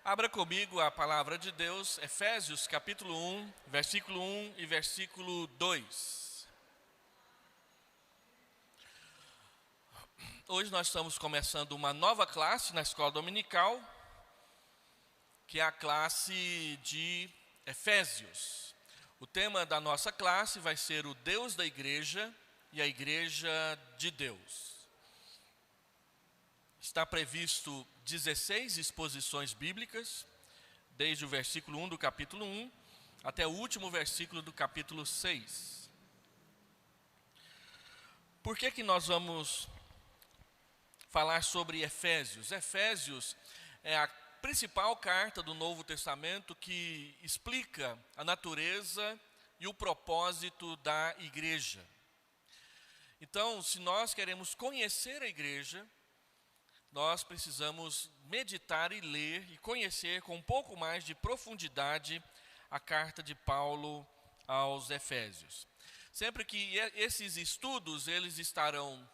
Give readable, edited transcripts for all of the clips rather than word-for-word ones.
Abra comigo a palavra de Deus, Efésios capítulo 1, versículo 1 e versículo 2. Hoje nós estamos começando uma nova classe na escola dominical, que é a classe de Efésios. O tema da nossa classe vai ser o Deus da igreja e a igreja de Deus. Está previsto 16 exposições bíblicas, desde o versículo 1 do capítulo 1 até o último versículo do capítulo 6. Por que nós vamos falar sobre Efésios? Efésios é a principal carta do Novo Testamento que explica a natureza e o propósito da igreja. Então, se nós queremos conhecer a igreja, nós precisamos meditar e ler e conhecer com um pouco mais de profundidade a carta de Paulo aos Efésios. Sempre que esses estudos, eles estarão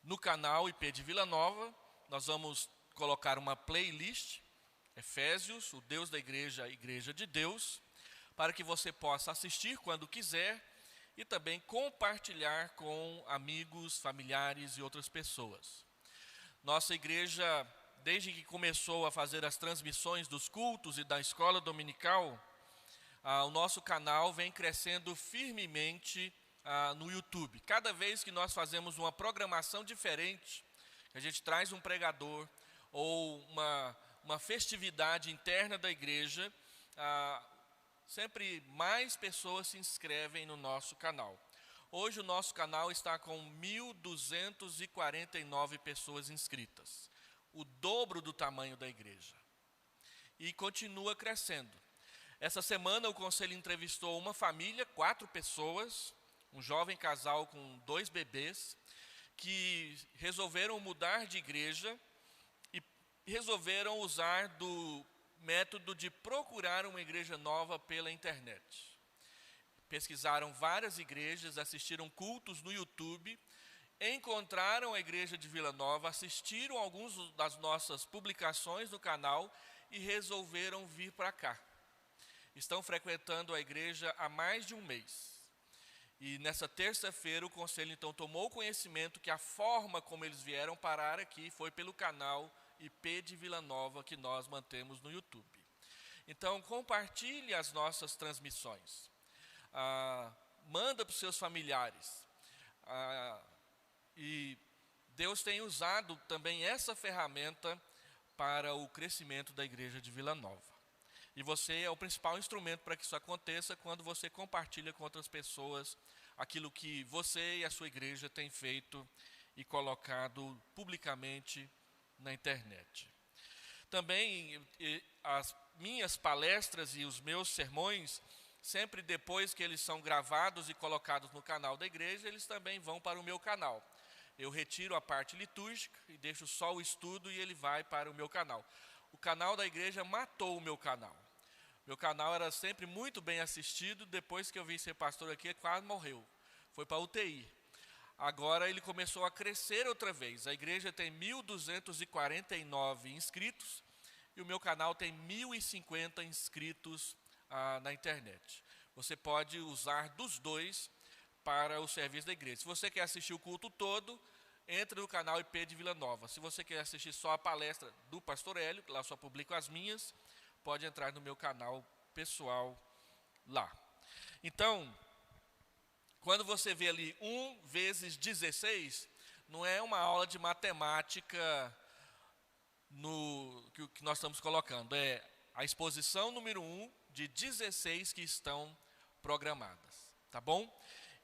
no canal IP de Vila Nova, nós vamos colocar uma playlist, Efésios, o Deus da igreja, a igreja de Deus, para que você possa assistir quando quiser e também compartilhar com amigos, familiares e outras pessoas. Nossa igreja, desde que começou a fazer as transmissões dos cultos e da escola dominical, o nosso canal vem crescendo firmemente no YouTube. Cada vez que nós fazemos uma programação diferente, a gente traz um pregador ou uma festividade interna da igreja, sempre mais pessoas se inscrevem no nosso canal. Hoje o nosso canal está com 1.249 pessoas inscritas, o dobro do tamanho da igreja, e continua crescendo. Essa semana o conselho entrevistou uma família, 4 pessoas, um jovem casal com 2 bebês, que resolveram mudar de igreja e resolveram usar do método de procurar uma igreja nova pela internet. Pesquisaram várias igrejas, assistiram cultos no YouTube, encontraram a igreja de Vila Nova, assistiram algumas das nossas publicações no canal e resolveram vir para cá. Estão frequentando a igreja há mais de um mês. E nessa terça-feira o conselho então tomou conhecimento que a forma como eles vieram parar aqui foi pelo canal IP de Vila Nova que nós mantemos no YouTube. Então compartilhe as nossas transmissões. Manda para os seus familiares. E Deus tem usado também essa ferramenta para o crescimento da igreja de Vila Nova. E você é o principal instrumento para que isso aconteça quando você compartilha com outras pessoas aquilo que você e a sua igreja têm feito e colocado publicamente na internet. Também as minhas palestras e os meus sermões, sempre depois que eles são gravados e colocados no canal da igreja, eles também vão para o meu canal. Eu retiro a parte litúrgica e deixo só o estudo e ele vai para o meu canal. O canal da igreja matou o meu canal. Meu canal era sempre muito bem assistido, depois que eu vim ser pastor aqui, quase morreu. Foi para a UTI. Agora ele começou a crescer outra vez. A igreja tem 1.249 inscritos e o meu canal tem 1.050 inscritos na internet. Você pode usar dos dois para o serviço da igreja. Se você quer assistir o culto todo, entre no canal IP de Vila Nova. Se você quer assistir só a palestra do pastor Hélio, lá só publico as minhas, pode entrar no meu canal pessoal lá. Então, quando você vê ali 1 vezes 16, não é uma aula de matemática que nós estamos colocando, é a exposição número 1 de 16 que estão programadas, tá bom?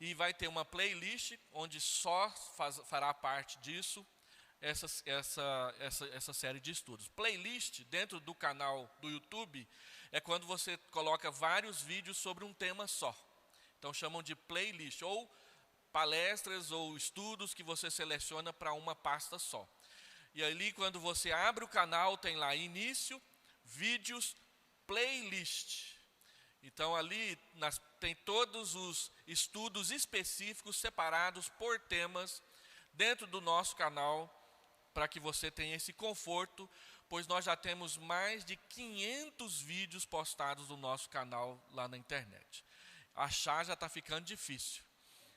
E vai ter uma playlist onde só fará parte disso essa série de estudos. Playlist dentro do canal do YouTube é quando você coloca vários vídeos sobre um tema só. Então chamam de playlist, ou palestras ou estudos que você seleciona para uma pasta só. E ali quando você abre o canal tem lá início, vídeos, playlist. Então ali tem todos os estudos específicos separados por temas dentro do nosso canal para que você tenha esse conforto, pois nós já temos mais de 500 vídeos postados no nosso canal lá na internet. Achar já está ficando difícil.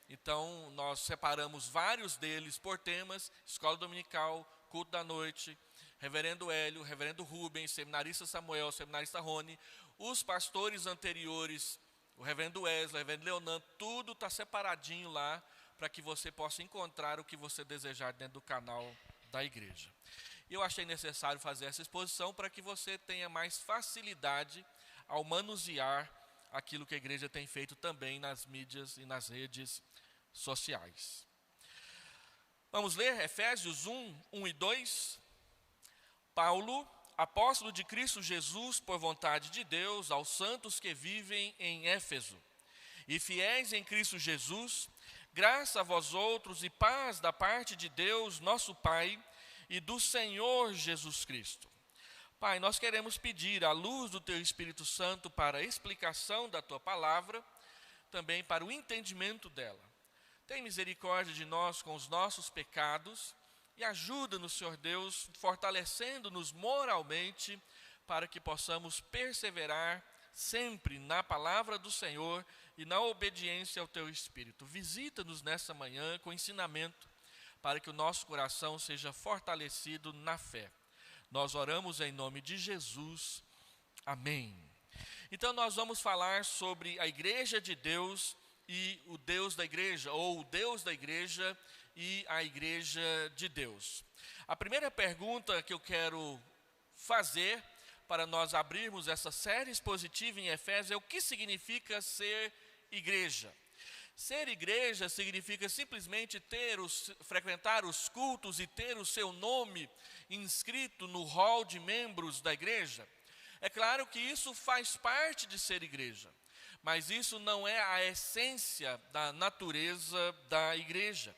Então, nós separamos vários deles por temas: escola dominical, culto da noite, reverendo Hélio, reverendo Rubens, seminarista Samuel, seminarista Rony, os pastores anteriores, o reverendo Wesley, o reverendo Leonardo, tudo está separadinho lá, para que você possa encontrar o que você desejar dentro do canal da igreja. Eu achei necessário fazer essa exposição para que você tenha mais facilidade ao manusear aquilo que a igreja tem feito também nas mídias e nas redes sociais. Vamos ler Efésios 1 e 2. Paulo, apóstolo de Cristo Jesus, por vontade de Deus, aos santos que vivem em Éfeso e fiéis em Cristo Jesus, graça a vós outros e paz da parte de Deus, nosso Pai, e do Senhor Jesus Cristo. Pai, nós queremos pedir a luz do Teu Espírito Santo para a explicação da Tua palavra, também para o entendimento dela. Tem misericórdia de nós com os nossos pecados e ajuda-nos, Senhor Deus, fortalecendo-nos moralmente para que possamos perseverar sempre na palavra do Senhor e na obediência ao Teu Espírito. Visita-nos nessa manhã com ensinamento para que o nosso coração seja fortalecido na fé. Nós oramos em nome de Jesus. Amém. Então nós vamos falar sobre a igreja de Deus e o Deus da igreja, ou o Deus da igreja e a igreja de Deus. A primeira pergunta que eu quero fazer para nós abrirmos essa série expositiva em Efésios é: o que significa ser igreja? Ser igreja significa simplesmente frequentar os cultos e ter o seu nome inscrito no hall de membros da igreja? É claro que isso faz parte de ser igreja, mas isso não é a essência da natureza da igreja.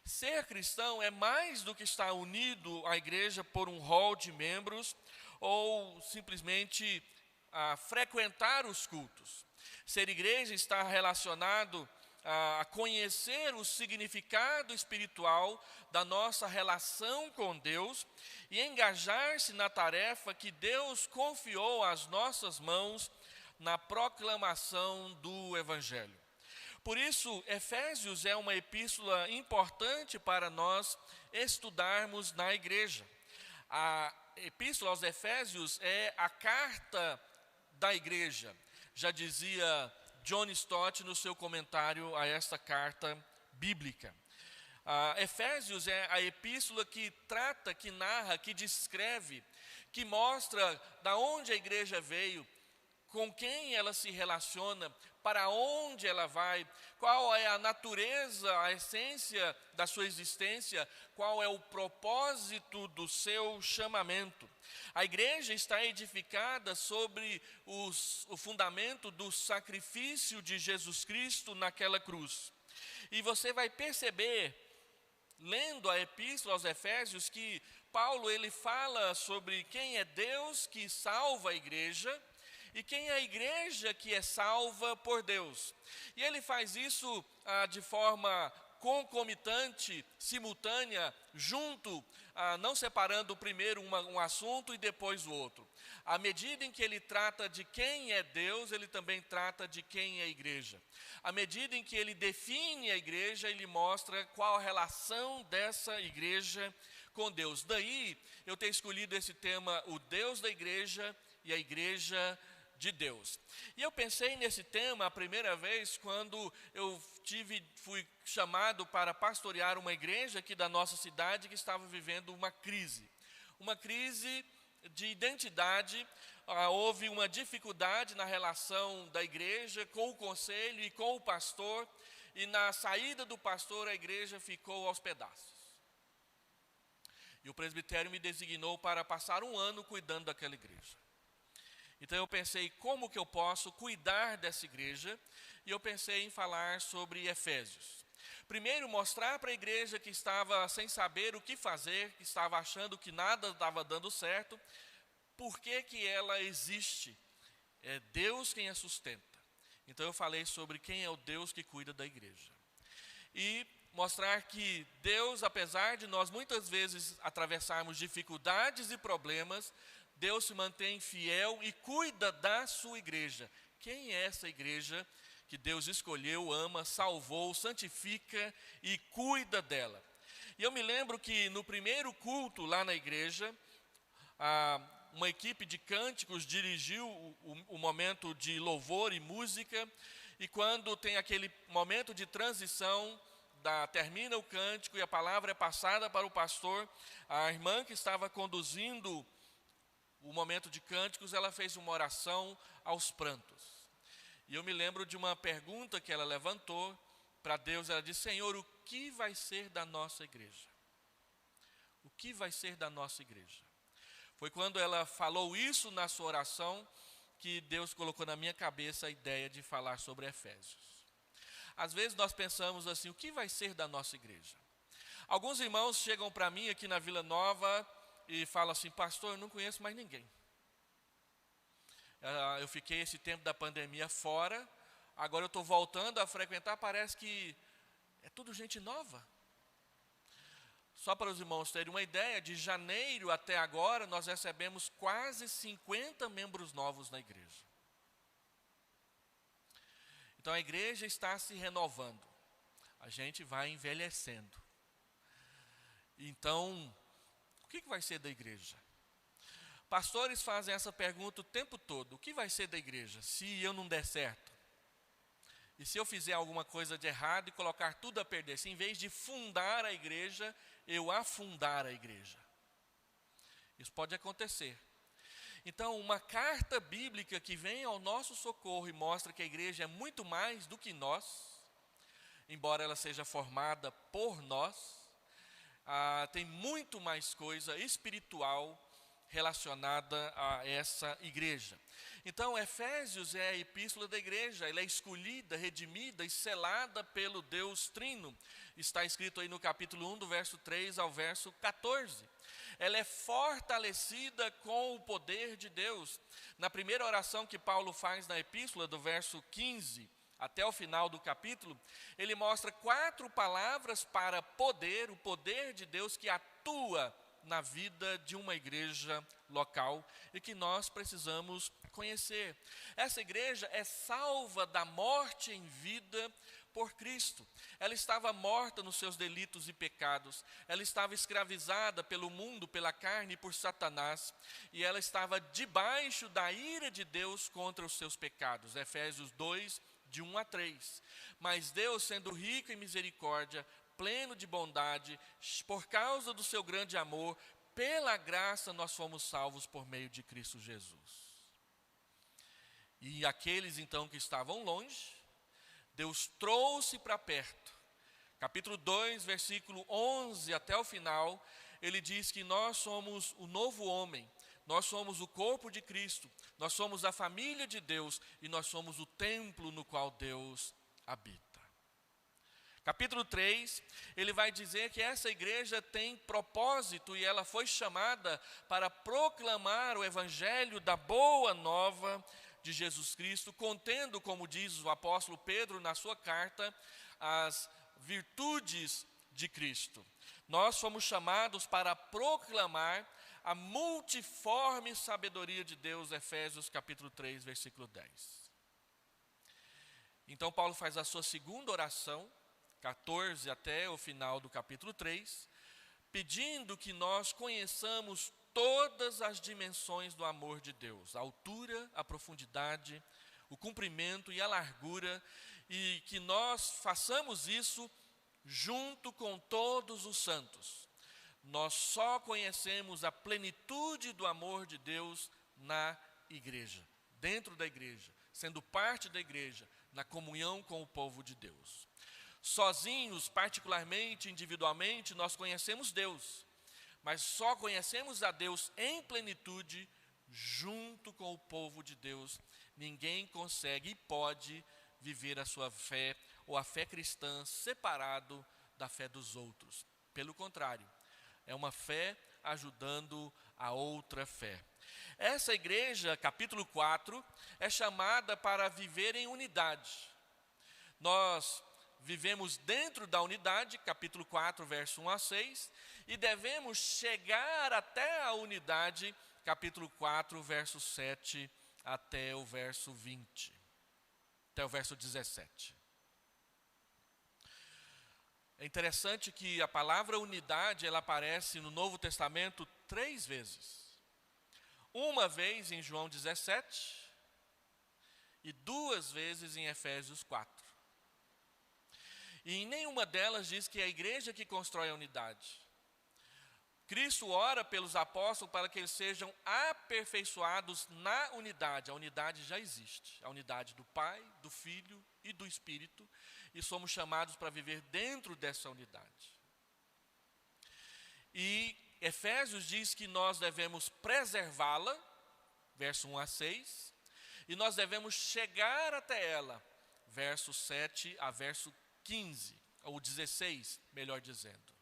Ser cristão é mais do que estar unido à igreja por um hall de membros ou simplesmente frequentar os cultos. Ser igreja está relacionado a conhecer o significado espiritual da nossa relação com Deus e engajar-se na tarefa que Deus confiou às nossas mãos na proclamação do Evangelho. Por isso, Efésios é uma epístola importante para nós estudarmos na igreja. A epístola aos Efésios é a carta da igreja, já dizia John Stott no seu comentário a esta carta bíblica. Efésios é a epístola que trata, que narra, que descreve, que mostra da onde a igreja veio, com quem ela se relaciona, para onde ela vai, qual é a natureza, a essência da sua existência, qual é o propósito do seu chamamento. A igreja está edificada sobre o fundamento do sacrifício de Jesus Cristo naquela cruz. E você vai perceber, lendo a epístola aos Efésios, que Paulo ele fala sobre quem é Deus que salva a igreja e quem é a igreja que é salva por Deus. E ele faz isso de forma concomitante, simultânea, junto, não separando primeiro um assunto e depois o outro. À medida em que ele trata de quem é Deus, ele também trata de quem é a igreja. À medida em que ele define a igreja, ele mostra qual a relação dessa igreja com Deus. Daí, eu ter escolhido esse tema, o Deus da igreja e a igreja de Deus. E eu pensei nesse tema a primeira vez quando eu fui chamado para pastorear uma igreja aqui da nossa cidade que estava vivendo uma crise de identidade. Houve uma dificuldade na relação da igreja com o conselho e com o pastor, e na saída do pastor a igreja ficou aos pedaços. E o presbitério me designou para passar um ano cuidando daquela igreja. Então eu pensei, como que eu posso cuidar dessa igreja? E eu pensei em falar sobre Efésios. Primeiro, mostrar para a igreja que estava sem saber o que fazer, que estava achando que nada estava dando certo, por que ela existe. É Deus quem a sustenta. Então eu falei sobre quem é o Deus que cuida da igreja. E mostrar que Deus, apesar de nós muitas vezes atravessarmos dificuldades e problemas, Deus se mantém fiel e cuida da sua igreja. Quem é essa igreja que Deus escolheu, ama, salvou, santifica e cuida dela? E eu me lembro que no primeiro culto lá na igreja, uma equipe de cânticos dirigiu o momento de louvor e música, e quando tem aquele momento de transição, termina o cântico e a palavra é passada para o pastor, a irmã que estava conduzindo o momento de cânticos, ela fez uma oração aos prantos. E eu me lembro de uma pergunta que ela levantou para Deus. Ela disse: Senhor, o que vai ser da nossa igreja? O que vai ser da nossa igreja? Foi quando ela falou isso na sua oração que Deus colocou na minha cabeça a ideia de falar sobre Efésios. Às vezes nós pensamos assim: o que vai ser da nossa igreja? Alguns irmãos chegam para mim aqui na Vila Nova e falam assim: pastor, eu não conheço mais ninguém. Eu fiquei esse tempo da pandemia fora, agora eu estou voltando a frequentar, parece que é tudo gente nova. Só para os irmãos terem uma ideia, de janeiro até agora nós recebemos quase 50 membros novos na igreja. Então a igreja está se renovando, a gente vai envelhecendo. Então, o que vai ser da igreja? Pastores fazem essa pergunta o tempo todo: o que vai ser da igreja se eu não der certo? E se eu fizer alguma coisa de errado e colocar tudo a perder? Se em vez de fundar a igreja, eu afundar a igreja? Isso pode acontecer. Então, uma carta bíblica que vem ao nosso socorro e mostra que a igreja é muito mais do que nós, embora ela seja formada por nós, tem muito mais coisa espiritual relacionada a essa igreja. Então, Efésios é a epístola da igreja, ela é escolhida, redimida e selada pelo Deus Trino. Está escrito aí no capítulo 1, do verso 3 ao verso 14. Ela é fortalecida com o poder de Deus. Na primeira oração que Paulo faz na epístola, do verso 15 até o final do capítulo, ele mostra 4 palavras para poder, o poder de Deus que atua na vida de uma igreja local e que nós precisamos conhecer. Essa igreja é salva da morte em vida por Cristo. Ela estava morta nos seus delitos e pecados, ela estava escravizada pelo mundo, pela carne e por Satanás, e ela estava debaixo da ira de Deus contra os seus pecados. Efésios 2, de 1 a 3. Mas Deus, sendo rico em misericórdia, pleno de bondade, por causa do seu grande amor, pela graça nós fomos salvos por meio de Cristo Jesus. E aqueles então que estavam longe, Deus trouxe para perto. Capítulo 2, versículo 11 até o final, ele diz que nós somos o novo homem, nós somos o corpo de Cristo, nós somos a família de Deus e nós somos o templo no qual Deus habita. Capítulo 3, ele vai dizer que essa igreja tem propósito e ela foi chamada para proclamar o evangelho da boa nova de Jesus Cristo, contendo, como diz o apóstolo Pedro na sua carta, as virtudes de Cristo. Nós fomos chamados para proclamar a multiforme sabedoria de Deus, Efésios capítulo 3, versículo 10. Então Paulo faz a sua segunda oração, 14 até o final do capítulo 3, pedindo que nós conheçamos todas as dimensões do amor de Deus, a altura, a profundidade, o comprimento e a largura, e que nós façamos isso junto com todos os santos. Nós só conhecemos a plenitude do amor de Deus na igreja, dentro da igreja, sendo parte da igreja, na comunhão com o povo de Deus. Sozinhos, particularmente, individualmente, nós conhecemos Deus, mas só conhecemos a Deus em plenitude junto com o povo de Deus. Ninguém consegue e pode viver a sua fé ou a fé cristã separado da fé dos outros. Pelo contrário, é uma fé ajudando a outra fé. Essa igreja, capítulo 4, é chamada para viver em unidade. Nós vivemos dentro da unidade, capítulo 4, verso 1 a 6, e devemos chegar até a unidade, capítulo 4, verso 7 até o verso 20, até o verso 17. É interessante que a palavra unidade, ela aparece no Novo Testamento 3 vezes. Uma vez em João 17 e 2 vezes em Efésios 4. E em nenhuma delas diz que é a igreja que constrói a unidade. Cristo ora pelos apóstolos para que eles sejam aperfeiçoados na unidade. A unidade já existe. A unidade do Pai, do Filho e do Espírito. E somos chamados para viver dentro dessa unidade. E Efésios diz que nós devemos preservá-la, verso 1 a 6. E nós devemos chegar até ela, verso 7 a verso 15, ou 16, melhor dizendo.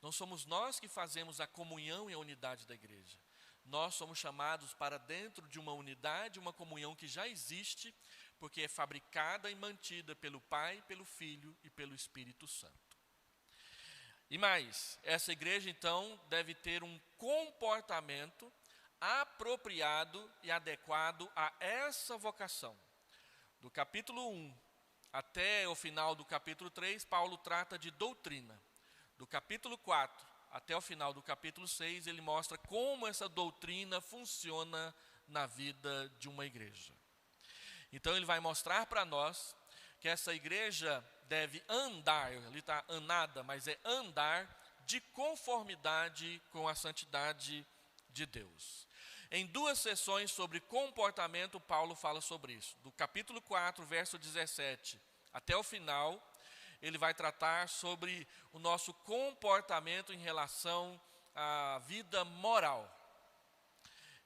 Não somos nós que fazemos a comunhão e a unidade da igreja. Nós somos chamados para dentro de uma unidade, uma comunhão que já existe, porque é fabricada e mantida pelo Pai, pelo Filho e pelo Espírito Santo. E mais, essa igreja então deve ter um comportamento apropriado e adequado a essa vocação. Do capítulo 1 até o final do capítulo 3, Paulo trata de doutrina. Do capítulo 4 até o final do capítulo 6, ele mostra como essa doutrina funciona na vida de uma igreja. Então ele vai mostrar para nós que essa igreja deve andar, ali está anada, mas é andar de conformidade com a santidade de Deus. Em 2 sessões sobre comportamento, Paulo fala sobre isso. Do capítulo 4, verso 17, até o final, ele vai tratar sobre o nosso comportamento em relação à vida moral.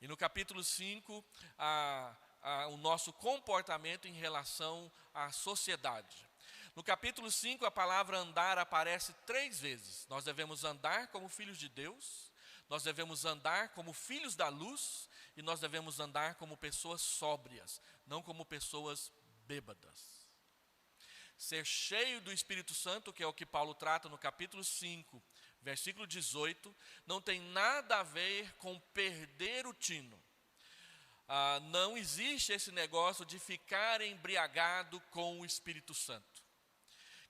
E no capítulo 5, o nosso comportamento em relação à sociedade. No capítulo 5, a palavra andar aparece 3 vezes. Nós devemos andar como filhos de Deus, nós devemos andar como filhos da luz, e nós devemos andar como pessoas sóbrias, não como pessoas bêbadas. Ser cheio do Espírito Santo, que é o que Paulo trata no capítulo 5, versículo 18, não tem nada a ver com perder o tino. Não existe esse negócio de ficar embriagado com o Espírito Santo.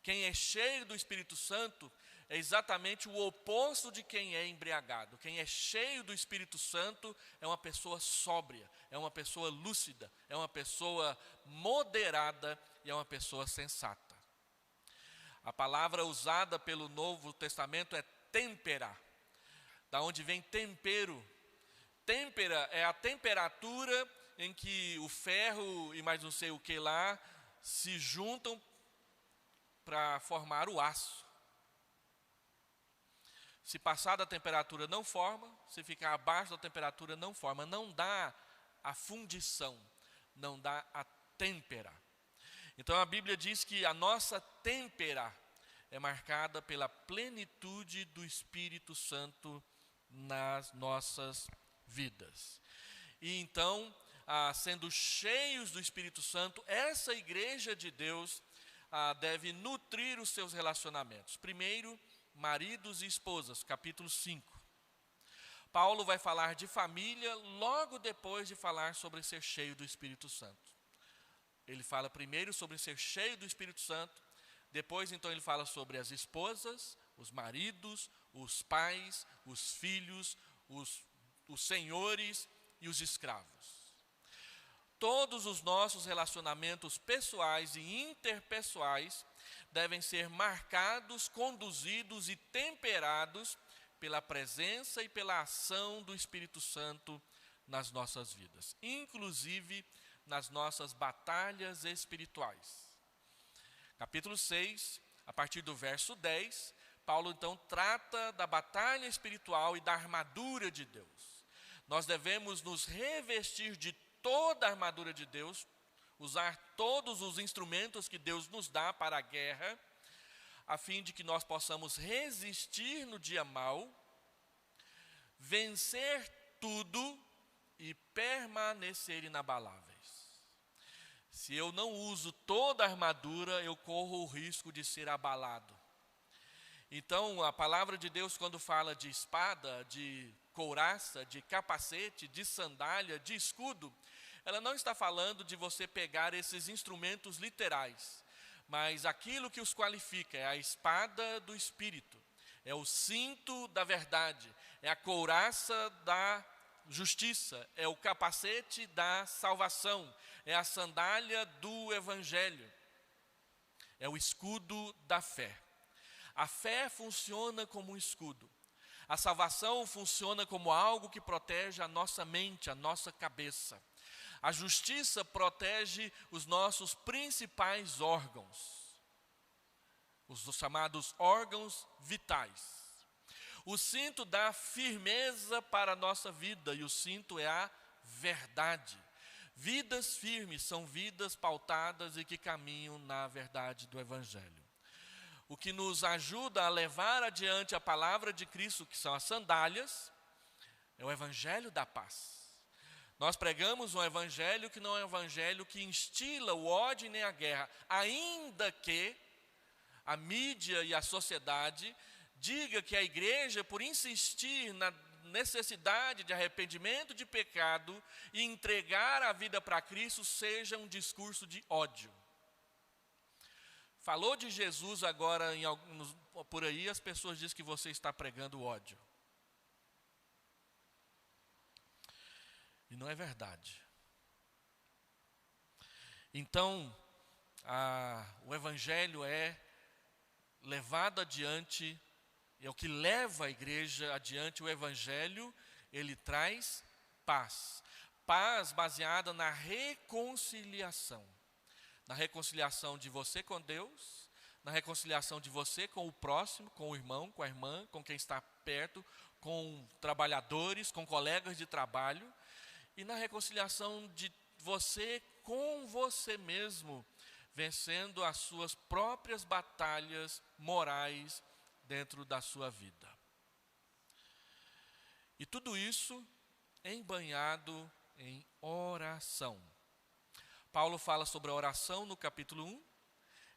Quem é cheio do Espírito Santo é exatamente o oposto de quem é embriagado. Quem é cheio do Espírito Santo é uma pessoa sóbria, é uma pessoa lúcida, é uma pessoa moderada e é uma pessoa sensata. A palavra usada pelo Novo Testamento é têmpera, da onde vem tempero. Têmpera é a temperatura em que o ferro e mais não sei o que lá se juntam para formar o aço. Se passar da temperatura não forma, se ficar abaixo da temperatura não forma, não dá a fundição, não dá a têmpera. Então a Bíblia diz que a nossa têmpera é marcada pela plenitude do Espírito Santo nas nossas vidas. E então, sendo cheios do Espírito Santo, essa igreja de Deus deve nutrir os seus relacionamentos. Primeiro, maridos e esposas, capítulo 5. Paulo vai falar de família logo depois de falar sobre ser cheio do Espírito Santo. Ele fala primeiro sobre ser cheio do Espírito Santo, depois então ele fala sobre as esposas, os maridos, os pais, os filhos, os senhores e os escravos. Todos os nossos relacionamentos pessoais e interpessoais devem ser marcados, conduzidos e temperados pela presença e pela ação do Espírito Santo nas nossas vidas, inclusive nas nossas batalhas espirituais. Capítulo 6, a partir do verso 10, Paulo então trata da batalha espiritual e da armadura de Deus. Nós devemos nos revestir de toda a armadura de Deus, usar todos os instrumentos que Deus nos dá para a guerra, a fim de que nós possamos resistir no dia mau, vencer tudo e permanecer inabaláveis. Se eu não uso toda a armadura, eu corro o risco de ser abalado. Então, a palavra de Deus, quando fala de espada, de couraça, de capacete, de sandália, de escudo, ela não está falando de você pegar esses instrumentos literais, mas aquilo que os qualifica é a espada do Espírito, é o cinto da verdade, é a couraça da justiça, é o capacete da salvação, é a sandália do Evangelho, é o escudo da fé. A fé funciona como um escudo. A salvação funciona como algo que protege a nossa mente, a nossa cabeça. A justiça protege os nossos principais órgãos, os chamados órgãos vitais. O cinto dá firmeza para a nossa vida e o cinto é a verdade. Vidas firmes são vidas pautadas e que caminham na verdade do Evangelho. O que nos ajuda a levar adiante a palavra de Cristo, que são as sandálias, é o Evangelho da paz. Nós pregamos um Evangelho que não é um Evangelho que instila o ódio nem a guerra, ainda que a mídia e a sociedade diga que a igreja, por insistir na necessidade de arrependimento de pecado e entregar a vida para Cristo, seja um discurso de ódio. Falou de Jesus agora por aí, as pessoas dizem que você está pregando ódio. E não é verdade. Então, o Evangelho é levado adiante, é o que leva a igreja adiante. O Evangelho, ele traz paz. Paz baseada na reconciliação. Na reconciliação de você com Deus, na reconciliação de você com o próximo, com o irmão, com a irmã, com quem está perto, com trabalhadores, com colegas de trabalho, e na reconciliação de você com você mesmo, vencendo as suas próprias batalhas morais dentro da sua vida. E tudo isso embanhado em oração. Paulo fala sobre a oração no capítulo 1,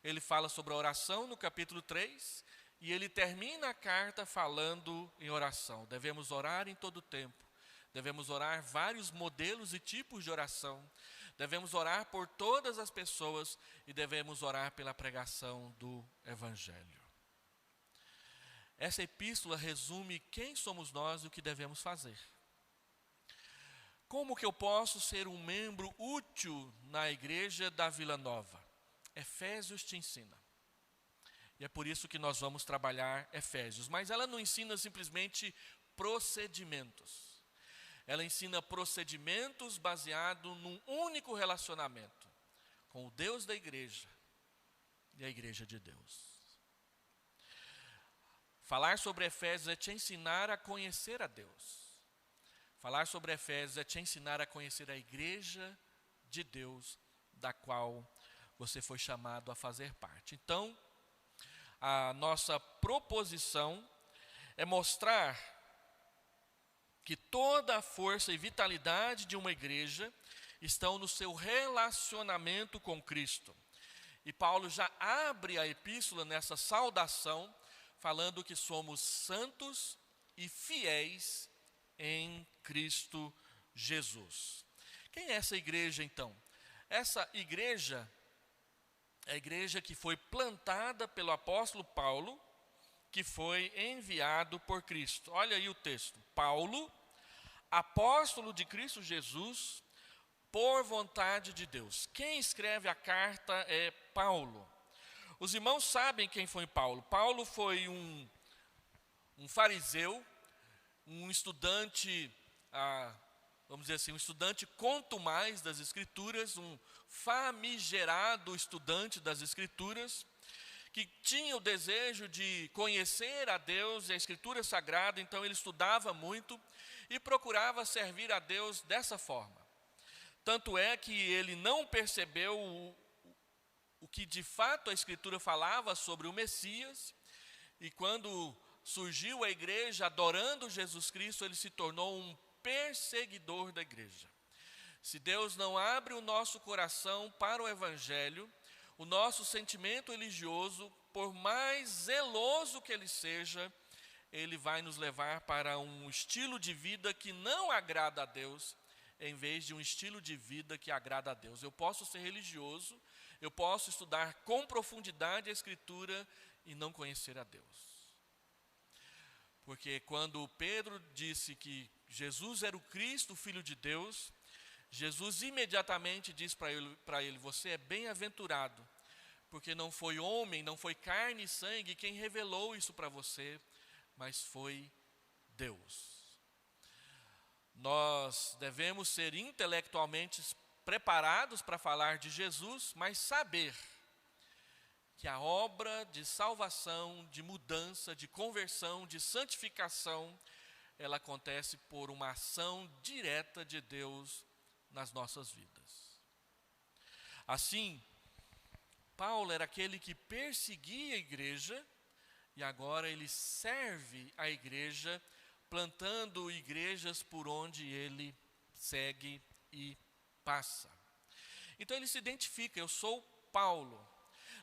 ele fala sobre a oração no capítulo 3, e ele termina a carta falando em oração. Devemos orar em todo tempo, devemos orar vários modelos e tipos de oração, devemos orar por todas as pessoas e devemos orar pela pregação do Evangelho. Essa epístola resume quem somos nós e o que devemos fazer. Como que eu posso ser um membro útil na igreja da Vila Nova? Efésios te ensina. E é por isso que nós vamos trabalhar Efésios. Mas ela não ensina simplesmente procedimentos. Ela ensina procedimentos baseados num único relacionamento com o Deus da igreja e a igreja de Deus. Falar sobre Efésios é te ensinar a conhecer a Deus. Falar sobre Efésios é te ensinar a conhecer a igreja de Deus, da qual você foi chamado a fazer parte. Então, a nossa proposição é mostrar que toda a força e vitalidade de uma igreja estão no seu relacionamento com Cristo. E Paulo já abre a epístola nessa saudação, falando que somos santos e fiéis em Cristo Jesus. Quem é essa igreja então? Essa igreja é a igreja que foi plantada pelo apóstolo Paulo, que foi enviado por Cristo. Olha aí o texto. Paulo, apóstolo de Cristo Jesus, por vontade de Deus. Quem escreve a carta é Paulo. Os irmãos sabem quem foi Paulo. Paulo foi um fariseu, um estudante, vamos dizer assim, um estudante contumaz das Escrituras, um famigerado estudante das Escrituras, que tinha o desejo de conhecer a Deus e a Escritura Sagrada, então ele estudava muito e procurava servir a Deus dessa forma. Tanto é que ele não percebeu o que de fato a Escritura falava sobre o Messias, e quando surgiu a igreja adorando Jesus Cristo, ele se tornou um perseguidor da igreja. Se Deus não abre o nosso coração para o Evangelho, o nosso sentimento religioso, por mais zeloso que ele seja, ele vai nos levar para um estilo de vida que não agrada a Deus, em vez de um estilo de vida que agrada a Deus. Eu posso ser religioso, eu posso estudar com profundidade a Escritura e não conhecer a Deus. Porque quando Pedro disse que Jesus era o Cristo, o Filho de Deus, Jesus imediatamente diz para ele, você é bem-aventurado, porque não foi homem, não foi carne e sangue quem revelou isso para você, mas foi Deus. Nós devemos ser intelectualmente preparados para falar de Jesus, mas saber que a obra de salvação, de mudança, de conversão, de santificação, ela acontece por uma ação direta de Deus nas nossas vidas. Assim, Paulo era aquele que perseguia a igreja e agora ele serve a igreja, plantando igrejas por onde ele segue e passa. Então ele se identifica, eu sou Paulo.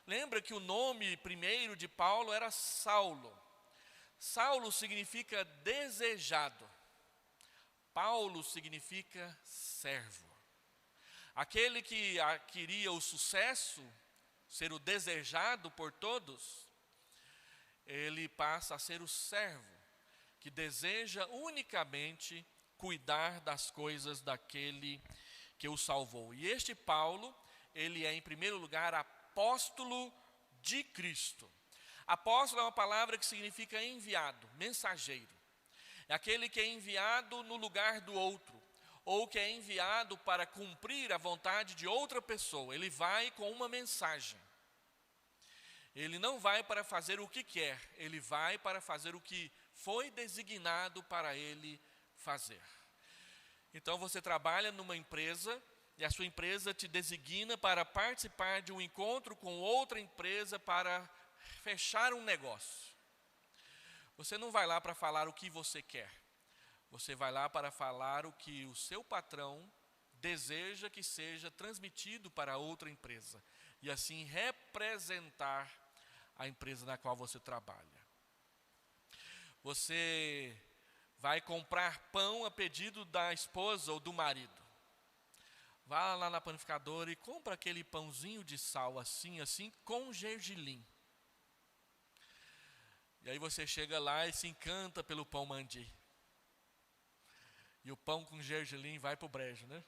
Lembra que o nome primeiro de Paulo era Saulo. Saulo significa desejado. Paulo significa servo. Aquele que queria o sucesso, ser o desejado por todos, ele passa a ser o servo, que deseja unicamente cuidar das coisas daquele que o salvou. E este Paulo, ele é em primeiro lugar apóstolo de Cristo. Apóstolo é uma palavra que significa enviado, mensageiro. É aquele que é enviado no lugar do outro, ou que é enviado para cumprir a vontade de outra pessoa. Ele vai com uma mensagem. Ele não vai para fazer o que quer, ele vai para fazer o que foi designado para ele fazer. Então você trabalha numa empresa e a sua empresa te designa para participar de um encontro com outra empresa para fechar um negócio. Você não vai lá para falar o que você quer. Você vai lá para falar o que o seu patrão deseja que seja transmitido para outra empresa. E assim representar a empresa na qual você trabalha. Você vai comprar pão a pedido da esposa ou do marido. Vá lá na panificadora e compra aquele pãozinho de sal assim, com gergelim. E aí você chega lá e se encanta pelo pão mandi. E o pão com gergelim vai para o brejo, né?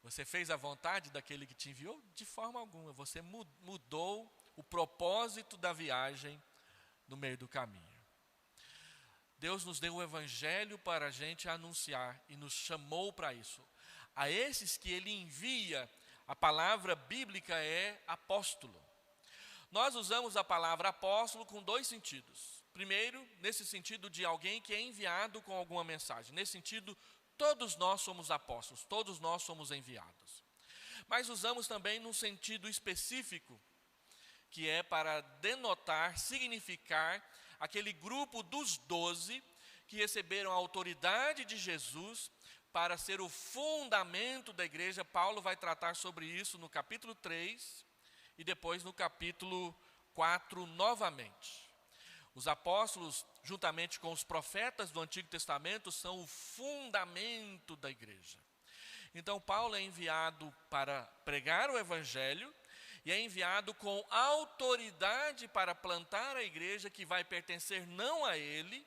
Você fez a vontade daquele que te enviou? De forma alguma. Você mudou o propósito da viagem no meio do caminho. Deus nos deu o evangelho para a gente anunciar e nos chamou para isso. A esses que ele envia, a palavra bíblica é apóstolo. Nós usamos a palavra apóstolo com dois sentidos. Primeiro, nesse sentido de alguém que é enviado com alguma mensagem. Nesse sentido, todos nós somos apóstolos, todos nós somos enviados. Mas usamos também num sentido específico, que é para denotar, significar aquele grupo dos 12 que receberam a autoridade de Jesus para ser o fundamento da igreja. Paulo vai tratar sobre isso no capítulo 3 e depois no capítulo 4 novamente. Os apóstolos, juntamente com os profetas do Antigo Testamento, são o fundamento da igreja. Então Paulo é enviado para pregar o evangelho e é enviado com autoridade para plantar a igreja que vai pertencer não a ele,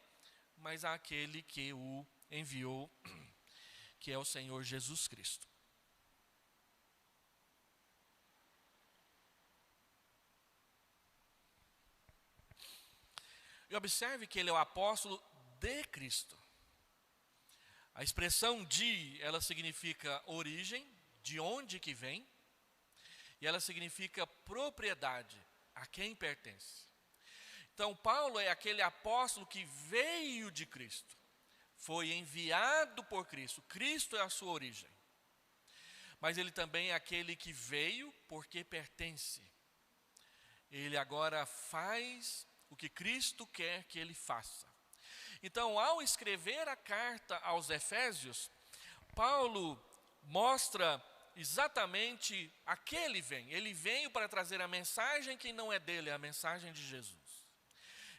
mas àquele que o enviou, que é o Senhor Jesus Cristo. E observe que ele é o apóstolo de Cristo. A expressão de, ela significa origem, de onde que vem, e ela significa propriedade, a quem pertence. Então Paulo é aquele apóstolo que veio de Cristo, foi enviado por Cristo, Cristo é a sua origem. Mas ele também é aquele que veio porque pertence. Ele agora faz o que Cristo quer que ele faça. Então, ao escrever a carta aos Efésios, Paulo mostra exatamente a que ele vem. Ele veio para trazer a mensagem que não é dele, é a mensagem de Jesus.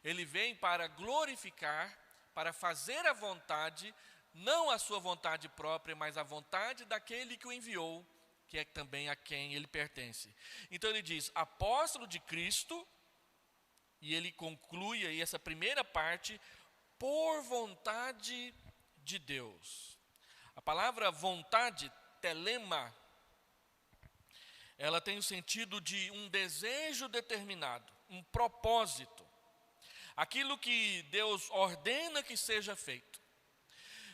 Ele vem para glorificar, para fazer a vontade, não a sua vontade própria, mas a vontade daquele que o enviou, que é também a quem ele pertence. Então ele diz, apóstolo de Cristo, e ele conclui aí essa primeira parte, por vontade de Deus. A palavra vontade, telema, ela tem o sentido de um desejo determinado, um propósito. Aquilo que Deus ordena que seja feito.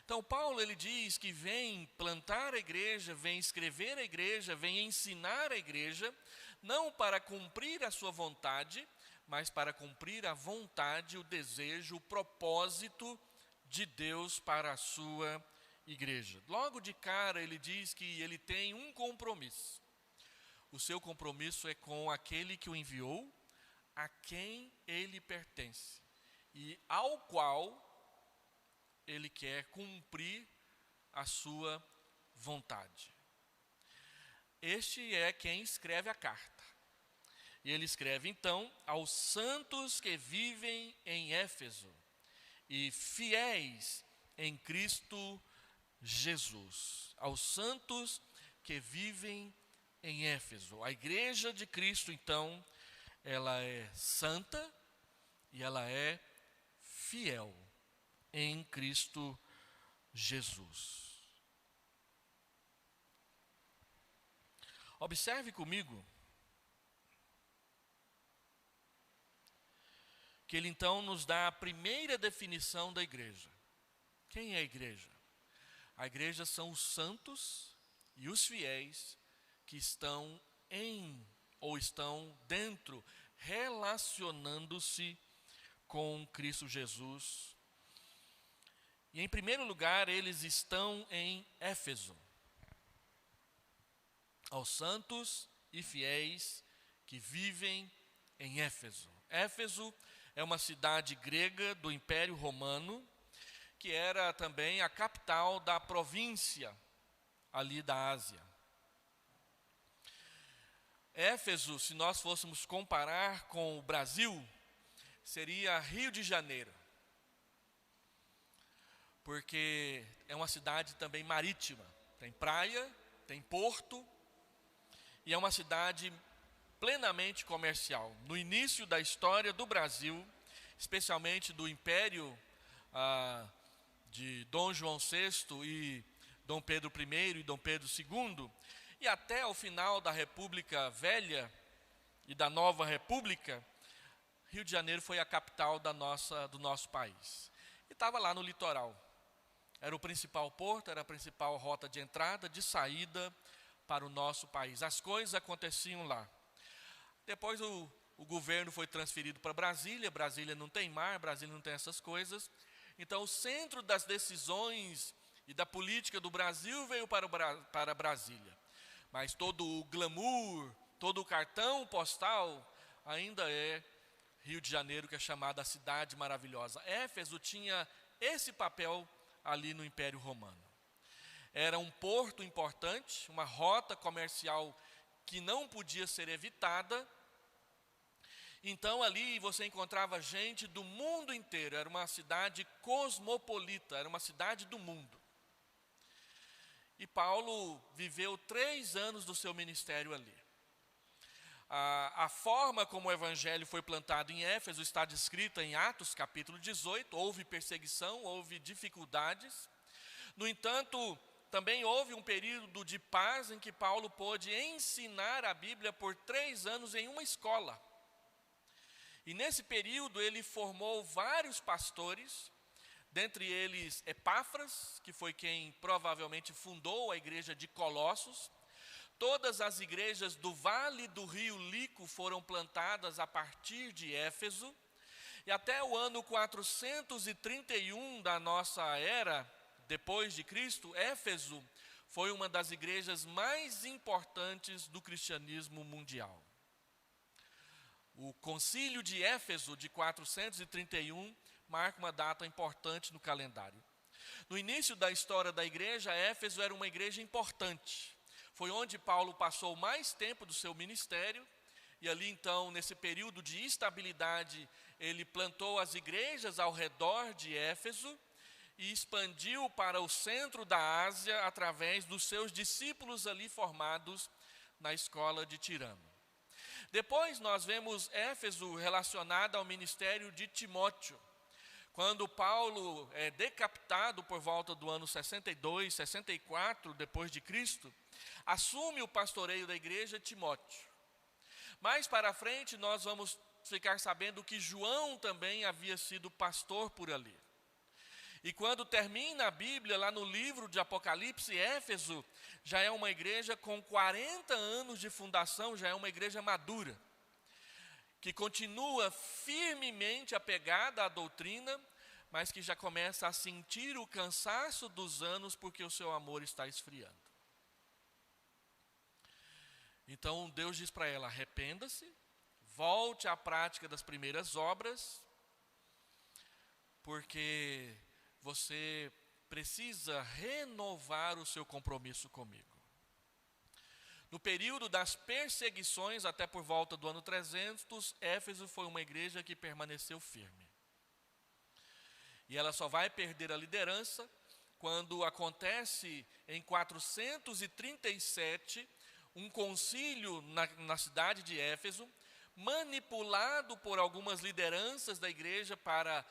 Então Paulo ele diz que vem plantar a igreja, vem escrever a igreja, vem ensinar a igreja, não para cumprir a sua vontade, mas para cumprir a vontade, o desejo, o propósito de Deus para a sua igreja. Logo de cara ele diz que ele tem um compromisso. O seu compromisso é com aquele que o enviou, a quem ele pertence e ao qual ele quer cumprir a sua vontade. Este é quem escreve a carta. E ele escreve então aos santos que vivem em Éfeso e fiéis em Cristo Jesus. Aos santos que vivem em Éfeso. A igreja de Cristo então, ela é santa e ela é fiel em Cristo Jesus. Observe comigo que ele então nos dá a primeira definição da igreja. Quem é a igreja? A igreja são os santos e os fiéis que estão em ou estão dentro, relacionando-se com Cristo Jesus. E em primeiro lugar, eles estão em Éfeso. Aos santos e fiéis que vivem em Éfeso. Éfeso é uma cidade grega do Império Romano, que era também a capital da província ali da Ásia. Éfeso, se nós fôssemos comparar com o Brasil, seria Rio de Janeiro, porque é uma cidade também marítima, tem praia, tem porto, e é uma cidade plenamente comercial. No início da história do Brasil, especialmente do Império de Dom João VI e Dom Pedro I e Dom Pedro II, e até o final da República Velha e da Nova República, Rio de Janeiro foi a capital do nosso país. E estava lá no litoral. Era o principal porto, era a principal rota de entrada, de saída para o nosso país. As coisas aconteciam lá. Depois o governo foi transferido para Brasília. Brasília não tem mar, Brasília não tem essas coisas. Então o centro das decisões e da política do Brasil veio para Brasília. Mas todo o glamour, todo o cartão postal ainda é Rio de Janeiro, que é chamada a cidade maravilhosa. Éfeso tinha esse papel ali no Império Romano. Era um porto importante, uma rota comercial que não podia ser evitada. Então ali você encontrava gente do mundo inteiro, era uma cidade cosmopolita, era uma cidade do mundo. E Paulo viveu 3 anos do seu ministério ali. A forma como o evangelho foi plantado em Éfeso está descrita em Atos capítulo 18, houve perseguição, houve dificuldades. No entanto, também houve um período de paz em que Paulo pôde ensinar a Bíblia por 3 anos em uma escola. E nesse período ele formou vários pastores, dentre eles Epáfras, que foi quem provavelmente fundou a igreja de Colossos. Todas as igrejas do Vale do Rio Lico foram plantadas a partir de Éfeso. E até o ano 431 da nossa era, depois de Cristo, Éfeso foi uma das igrejas mais importantes do cristianismo mundial. O concílio de Éfeso de 431 marca uma data importante no calendário. No início da história da igreja, Éfeso era uma igreja importante. Foi onde Paulo passou mais tempo do seu ministério, e ali então, nesse período de instabilidade, ele plantou as igrejas ao redor de Éfeso e expandiu para o centro da Ásia através dos seus discípulos ali formados na escola de Tirano. Depois nós vemos Éfeso relacionada ao ministério de Timóteo. Quando Paulo é decapitado por volta do ano 62, 64 depois de Cristo, assume o pastoreio da igreja Timóteo. Mais para frente nós vamos ficar sabendo que João também havia sido pastor por ali. E quando termina a Bíblia, lá no livro de Apocalipse, Éfeso já é uma igreja com 40 anos de fundação, já é uma igreja madura, que continua firmemente apegada à doutrina, mas que já começa a sentir o cansaço dos anos porque o seu amor está esfriando. Então Deus diz para ela: arrependa-se, volte à prática das primeiras obras, porque você precisa renovar o seu compromisso comigo. No período das perseguições, até por volta do ano 300, Éfeso foi uma igreja que permaneceu firme. E ela só vai perder a liderança quando acontece em 437 um concílio na cidade de Éfeso, manipulado por algumas lideranças da igreja para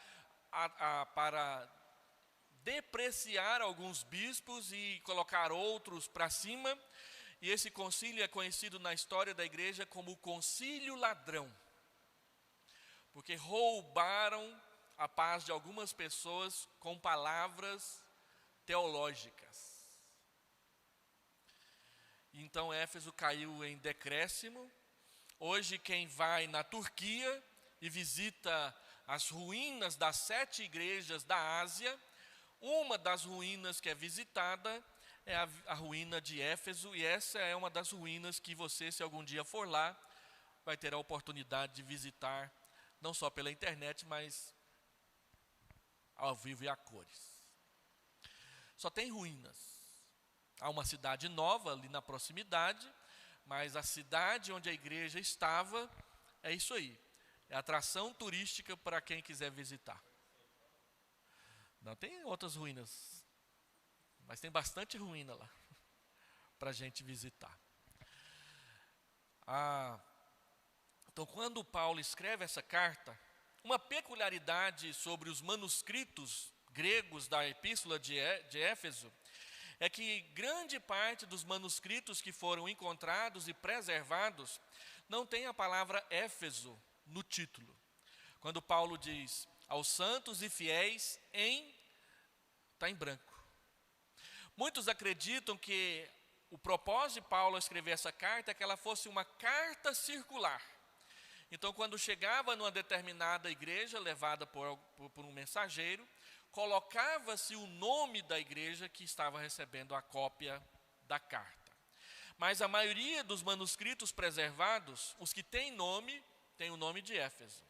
depreciar alguns bispos e colocar outros para cima. E esse concílio é conhecido na história da igreja como o concílio ladrão, porque roubaram a paz de algumas pessoas com palavras teológicas. Então Éfeso caiu em decréscimo. Hoje quem vai na Turquia e visita as ruínas das 7 igrejas da Ásia, uma das ruínas que é visitada é a ruína de Éfeso, e essa é uma das ruínas que você, se algum dia for lá, vai ter a oportunidade de visitar, não só pela internet, mas ao vivo e a cores. Só tem ruínas. Há uma cidade nova ali na proximidade, mas a cidade onde a igreja estava, é isso aí. É atração turística para quem quiser visitar. Não, tem outras ruínas, mas tem bastante ruína lá para a gente visitar. Então, quando Paulo escreve essa carta, uma peculiaridade sobre os manuscritos gregos da epístola de Éfeso é que grande parte dos manuscritos que foram encontrados e preservados não tem a palavra Éfeso no título. Quando Paulo diz aos santos e fiéis está em branco. Muitos acreditam que o propósito de Paulo escrever essa carta é que ela fosse uma carta circular. Então, quando chegava numa determinada igreja, levada por um mensageiro, colocava-se o nome da igreja que estava recebendo a cópia da carta. Mas a maioria dos manuscritos preservados, os que têm nome, tem o nome de Éfeso.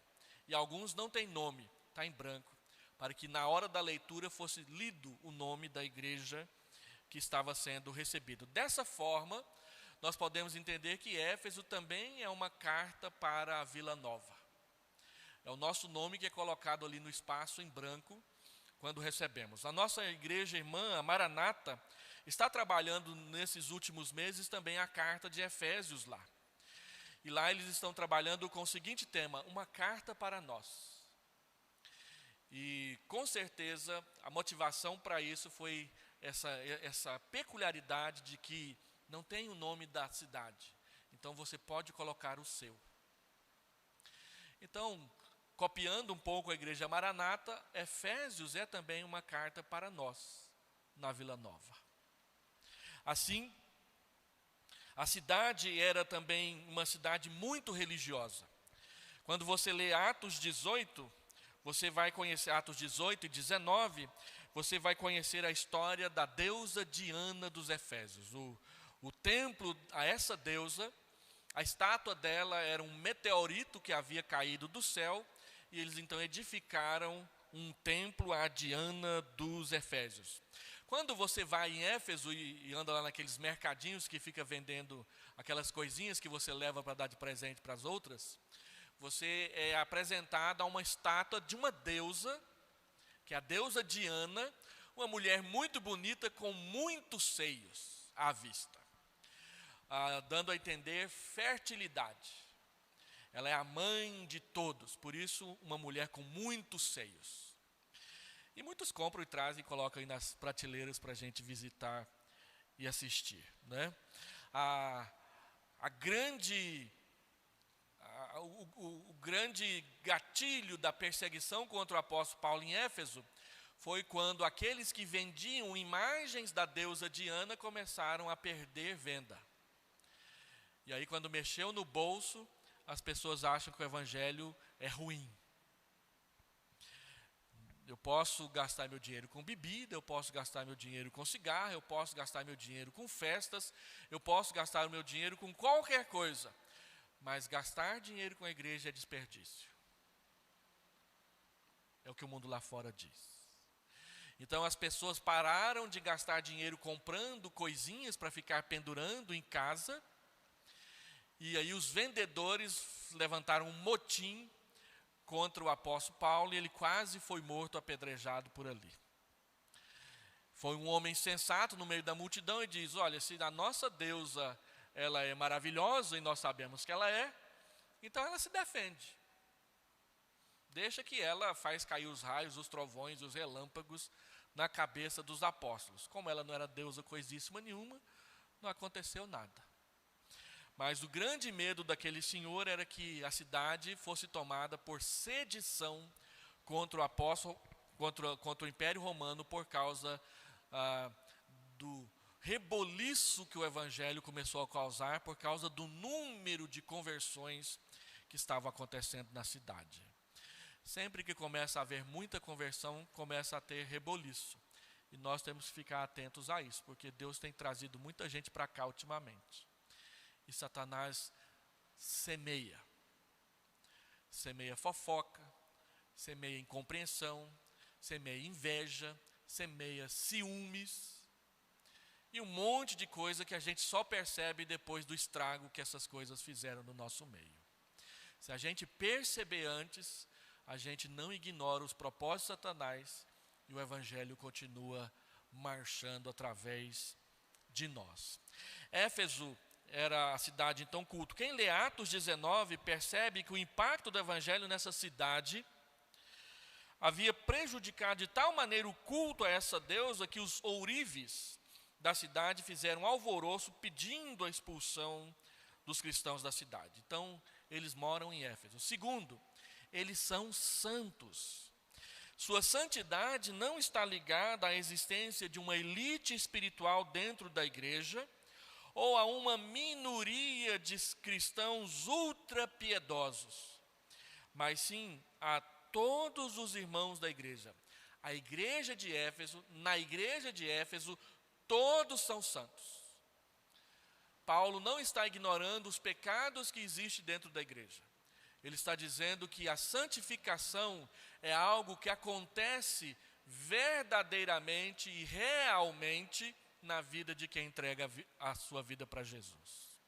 E alguns não têm nome, está em branco, para que na hora da leitura fosse lido o nome da igreja que estava sendo recebido. Dessa forma, nós podemos entender que Éfeso também é uma carta para a Vila Nova. É o nosso nome que é colocado ali no espaço em branco quando recebemos. A nossa igreja irmã, a Maranata, está trabalhando nesses últimos meses também a carta de Efésios lá. E lá eles estão trabalhando com o seguinte tema: uma carta para nós. E com certeza a motivação para isso foi essa peculiaridade de que não tem o nome da cidade, então você pode colocar o seu. Então, copiando um pouco a igreja Maranata, Efésios é também uma carta para nós, na Vila Nova. Assim, a cidade era também uma cidade muito religiosa. Quando você lê Atos 18, você vai conhecer Atos 18 e 19, você vai conhecer a história da deusa Diana dos Efésios. O templo a essa deusa, a estátua dela era um meteorito que havia caído do céu, e eles então edificaram um templo à Diana dos Efésios. Quando você vai em Éfeso e anda lá naqueles mercadinhos que fica vendendo aquelas coisinhas que você leva para dar de presente para as outras, você é apresentado a uma estátua de uma deusa, que é a deusa Diana, uma mulher muito bonita com muitos seios à vista, dando a entender fertilidade. Ela é a mãe de todos, por isso uma mulher com muitos seios. E muitos compram e trazem e colocam aí nas prateleiras para a gente visitar e assistir, né? O grande gatilho da perseguição contra o apóstolo Paulo em Éfeso foi quando aqueles que vendiam imagens da deusa Diana começaram a perder venda. E aí, quando mexeu no bolso, as pessoas acham que o evangelho é ruim. Eu posso gastar meu dinheiro com bebida, eu posso gastar meu dinheiro com cigarro, eu posso gastar meu dinheiro com festas, eu posso gastar o meu dinheiro com qualquer coisa, mas gastar dinheiro com a igreja é desperdício. É o que o mundo lá fora diz. Então as pessoas pararam de gastar dinheiro comprando coisinhas para ficar pendurando em casa, e aí os vendedores levantaram um motim contra o apóstolo Paulo, e ele quase foi morto, apedrejado por ali. Foi um homem sensato no meio da multidão e diz: olha, se a nossa deusa ela é maravilhosa, e nós sabemos que ela é, então ela se defende. Deixa que ela faz cair os raios, os trovões, os relâmpagos na cabeça dos apóstolos. Como ela não era deusa coisíssima nenhuma, não aconteceu nada. Mas o grande medo daquele senhor era que a cidade fosse tomada por sedição contra o apóstolo, contra o Império Romano, por causa do reboliço que o evangelho começou a causar, por causa do número de conversões que estava acontecendo na cidade. Sempre que começa a haver muita conversão, começa a ter reboliço. E nós temos que ficar atentos a isso, porque Deus tem trazido muita gente para cá ultimamente. E Satanás semeia fofoca, semeia incompreensão, semeia inveja, semeia ciúmes, e um monte de coisa que a gente só percebe depois do estrago que essas coisas fizeram no nosso meio. Se a gente perceber antes, a gente não ignora os propósitos de Satanás, e o evangelho continua marchando através de nós. Éfeso era a cidade então culto. Quem lê Atos 19 percebe que o impacto do evangelho nessa cidade havia prejudicado de tal maneira o culto a essa deusa que os ourives da cidade fizeram alvoroço pedindo a expulsão dos cristãos da cidade. Então, eles moram em Éfeso. Segundo, eles são santos. Sua santidade não está ligada à existência de uma elite espiritual dentro da igreja, ou a uma minoria de cristãos ultra piedosos, mas sim a todos os irmãos da igreja. A igreja de Éfeso, na igreja de Éfeso, todos são santos. Paulo não está ignorando os pecados que existem dentro da igreja. Ele está dizendo que a santificação é algo que acontece verdadeiramente e realmente na vida de quem entrega a sua vida para Jesus.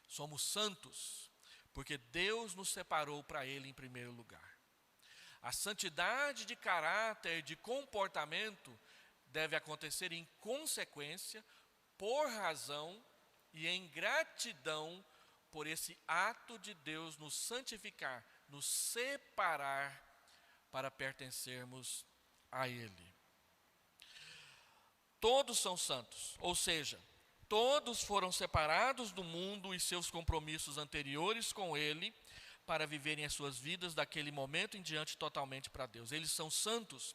Somos santos porque Deus nos separou para Ele em primeiro lugar. A santidade de caráter, de comportamento, deve acontecer em consequência, por razão e em gratidão por esse ato de Deus nos santificar, nos separar para pertencermos a Ele. Todos são santos, ou seja, todos foram separados do mundo e seus compromissos anteriores com Ele para viverem as suas vidas daquele momento em diante totalmente para Deus. Eles são santos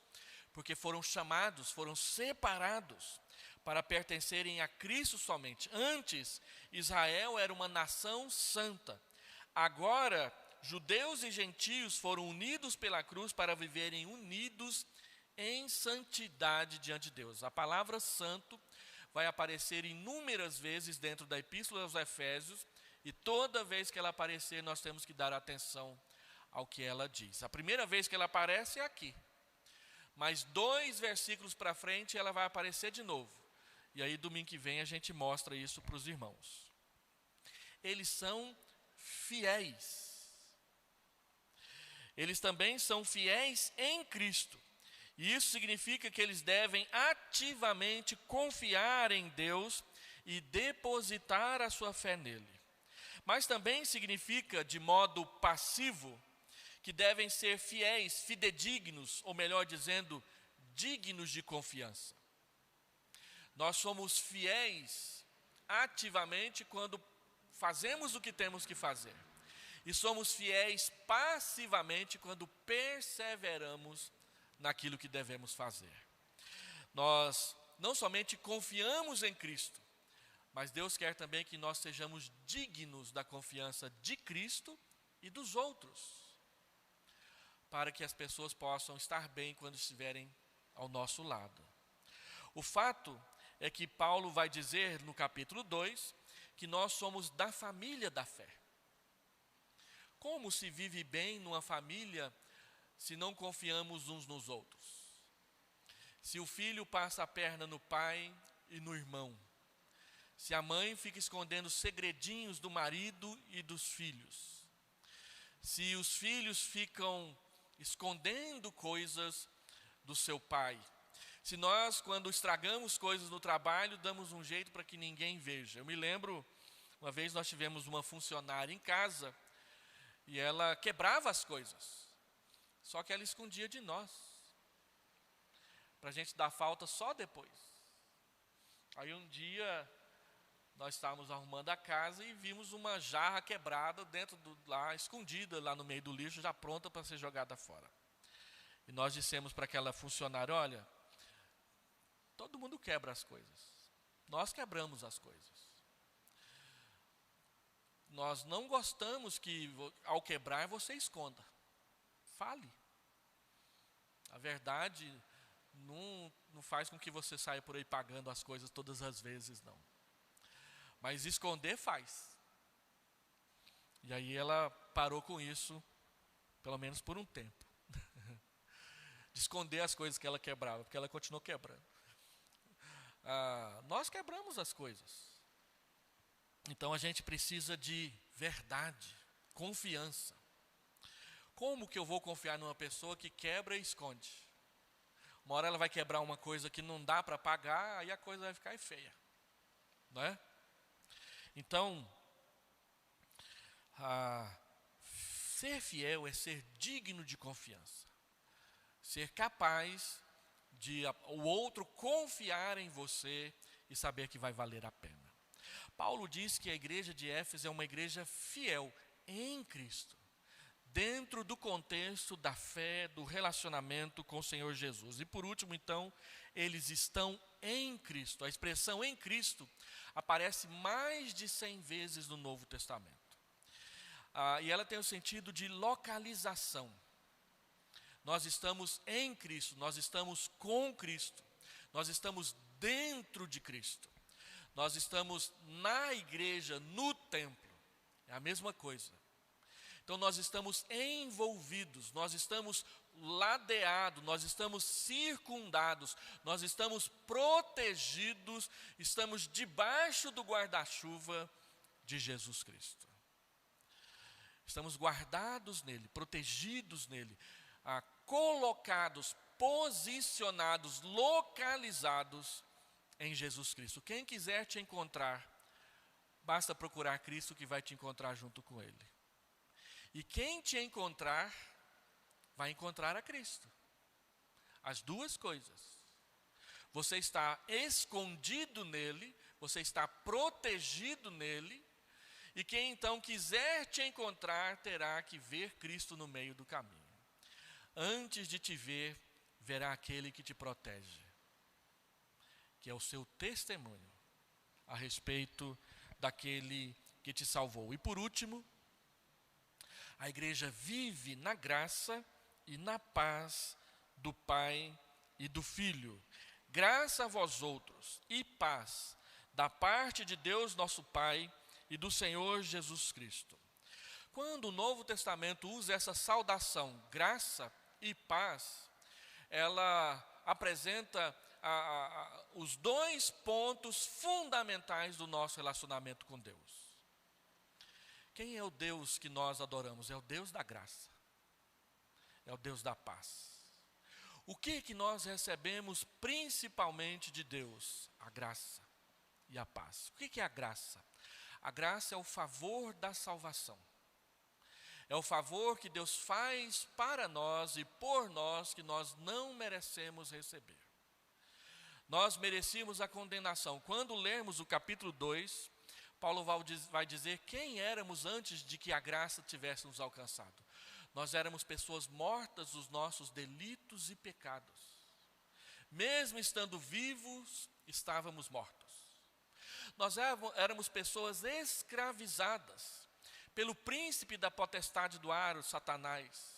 porque foram chamados, foram separados para pertencerem a Cristo somente. Antes, Israel era uma nação santa. Agora, judeus e gentios foram unidos pela cruz para viverem unidos em santidade diante de Deus. A palavra santo vai aparecer inúmeras vezes dentro da Epístola aos Efésios, e toda vez que ela aparecer, nós temos que dar atenção ao que ela diz. A primeira vez que ela aparece é aqui. Mas 2 versículos para frente ela vai aparecer de novo. E aí domingo que vem a gente mostra isso para os irmãos. Eles são fiéis. Eles também são fiéis em Cristo. E isso significa que eles devem ativamente confiar em Deus e depositar a sua fé nele. Mas também significa, de modo passivo, que devem ser fiéis, fidedignos, ou melhor dizendo, dignos de confiança. Nós somos fiéis ativamente quando fazemos o que temos que fazer. E somos fiéis passivamente quando perseveramos naquilo que devemos fazer. Nós não somente confiamos em Cristo, mas Deus quer também que nós sejamos dignos da confiança de Cristo e dos outros, para que as pessoas possam estar bem quando estiverem ao nosso lado. O fato é que Paulo vai dizer no capítulo 2 que nós somos da família da fé. Como se vive bem numa família se não confiamos uns nos outros? Se o filho passa a perna no pai e no irmão, se a mãe fica escondendo segredinhos do marido e dos filhos, se os filhos ficam escondendo coisas do seu pai, se nós, quando estragamos coisas no trabalho, damos um jeito para que ninguém veja. Eu me lembro, uma vez nós tivemos uma funcionária em casa e ela quebrava as coisas, só que ela escondia de nós, para a gente dar falta só depois. Aí um dia nós estávamos arrumando a casa e vimos uma jarra quebrada lá, escondida lá no meio do lixo, já pronta para ser jogada fora. E nós dissemos para aquela funcionária: olha, todo mundo quebra as coisas, nós quebramos as coisas. Nós não gostamos que ao quebrar você esconda. Fale. A verdade não faz com que você saia por aí pagando as coisas todas as vezes, não. Mas esconder faz. E aí ela parou com isso, pelo menos por um tempo. De esconder as coisas que ela quebrava, porque ela continuou quebrando. Nós quebramos as coisas. Então a gente precisa de verdade, confiança. Como que eu vou confiar numa pessoa que quebra e esconde? Uma hora ela vai quebrar uma coisa que não dá para pagar, aí a coisa vai ficar feia, não é? Então, ser fiel é ser digno de confiança. Ser capaz de o outro confiar em você e saber que vai valer a pena. Paulo diz que a igreja de Éfeso é uma igreja fiel em Cristo, dentro do contexto da fé, do relacionamento com o Senhor Jesus. E por último, então, eles estão em Cristo. A expressão em Cristo aparece mais de 100 vezes no Novo Testamento. E ela tem o sentido de localização. Nós estamos em Cristo, nós estamos com Cristo, nós estamos dentro de Cristo. Nós estamos na igreja, no templo. É a mesma coisa. Então nós estamos envolvidos, nós estamos ladeados, nós estamos circundados, nós estamos protegidos, estamos debaixo do guarda-chuva de Jesus Cristo. Estamos guardados nele, protegidos nele, colocados, posicionados, localizados em Jesus Cristo. Quem quiser te encontrar, basta procurar Cristo que vai te encontrar junto com Ele. E quem te encontrar, vai encontrar a Cristo. As duas coisas. Você está escondido nele, você está protegido nele, e quem então quiser te encontrar, terá que ver Cristo no meio do caminho. Antes de te ver, verá aquele que te protege, que é o seu testemunho a respeito daquele que te salvou. E por último, a igreja vive na graça e na paz do Pai e do Filho. Graça a vós outros e paz da parte de Deus nosso Pai e do Senhor Jesus Cristo. quando o Novo Testamento usa essa saudação, graça e paz, ela apresenta os dois pontos fundamentais do nosso relacionamento com Deus. Quem é o Deus que nós adoramos? É o Deus da graça, é o Deus da paz. O que nós recebemos principalmente de Deus? A graça e a paz. O que é a graça? A graça é o favor da salvação. É o favor que Deus faz para nós e por nós que nós não merecemos receber. Nós merecíamos a condenação. Quando lermos o capítulo 2, Paulo vai dizer quem éramos antes de que a graça tivesse nos alcançado. Nós éramos pessoas mortas dos nossos delitos e pecados. Mesmo estando vivos, estávamos mortos. Nós éramos pessoas escravizadas pelo príncipe da potestade do ar, o Satanás,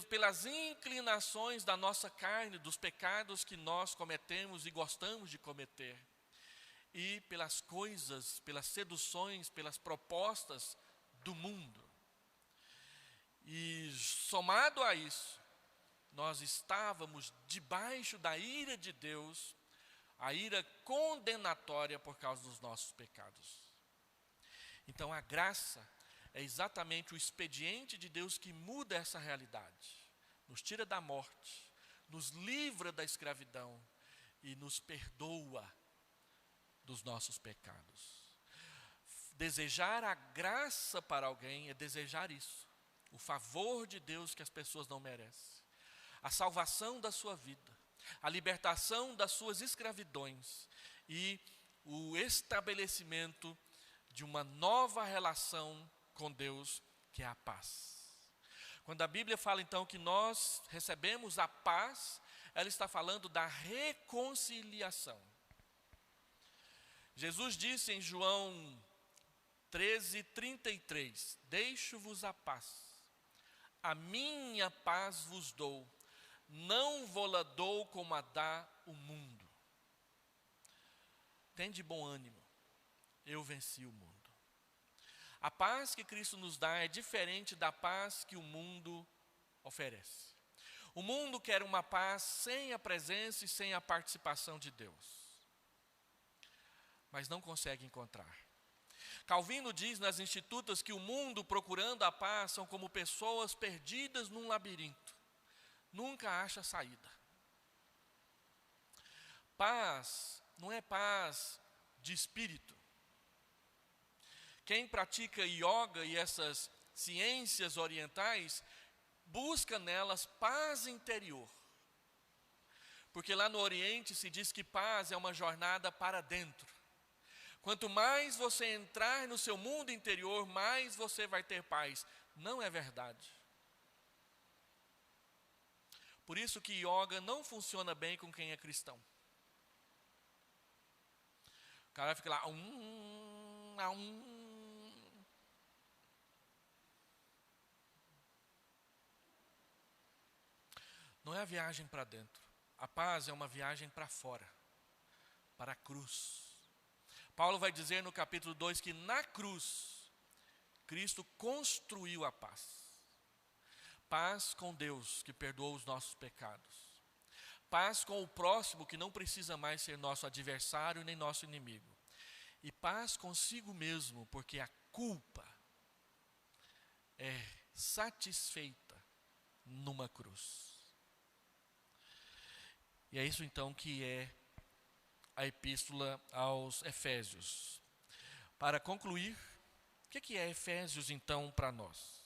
pelas inclinações da nossa carne, dos pecados que nós cometemos e gostamos de cometer, e pelas coisas, pelas seduções, pelas propostas do mundo. E somado a isso, nós estávamos debaixo da ira de Deus, a ira condenatória por causa dos nossos pecados. Então a graça é exatamente o expediente de Deus que muda essa realidade, nos tira da morte, nos livra da escravidão e nos perdoa dos nossos pecados. Desejar a graça para alguém é desejar isso, o favor de Deus que as pessoas não merecem, a salvação da sua vida, a libertação das suas escravidões e o estabelecimento de uma nova relação com Deus, que é a paz. Quando a Bíblia fala então que nós recebemos a paz, ela está falando da reconciliação. Jesus disse em João 13:33, deixo-vos a paz, a minha paz vos dou, não vô-la dou como a dá o mundo. Tende bom ânimo, eu venci o mundo. A paz que Cristo nos dá é diferente da paz que o mundo oferece. O mundo quer uma paz sem a presença e sem a participação de Deus, mas não consegue encontrar. Calvino diz nas Institutas que o mundo procurando a paz são como pessoas perdidas num labirinto, nunca acha saída. Paz não é paz de espírito. Quem pratica yoga e essas ciências orientais, busca nelas paz interior. Porque lá no Oriente se diz que paz é uma jornada para dentro. Quanto mais você entrar no seu mundo interior, mais você vai ter paz. Não é verdade. Por isso que yoga não funciona bem com quem é cristão. O cara fica lá, Não é a viagem para dentro. A paz é uma viagem para fora, para a cruz. Paulo vai dizer no capítulo 2 que na cruz, Cristo construiu a paz. Paz com Deus, que perdoa os nossos pecados. Paz com o próximo, que não precisa mais ser nosso adversário nem nosso inimigo. E paz consigo mesmo, porque a culpa é satisfeita numa cruz. E é isso então que é a epístola aos Efésios. Para concluir, o que é Efésios então para nós?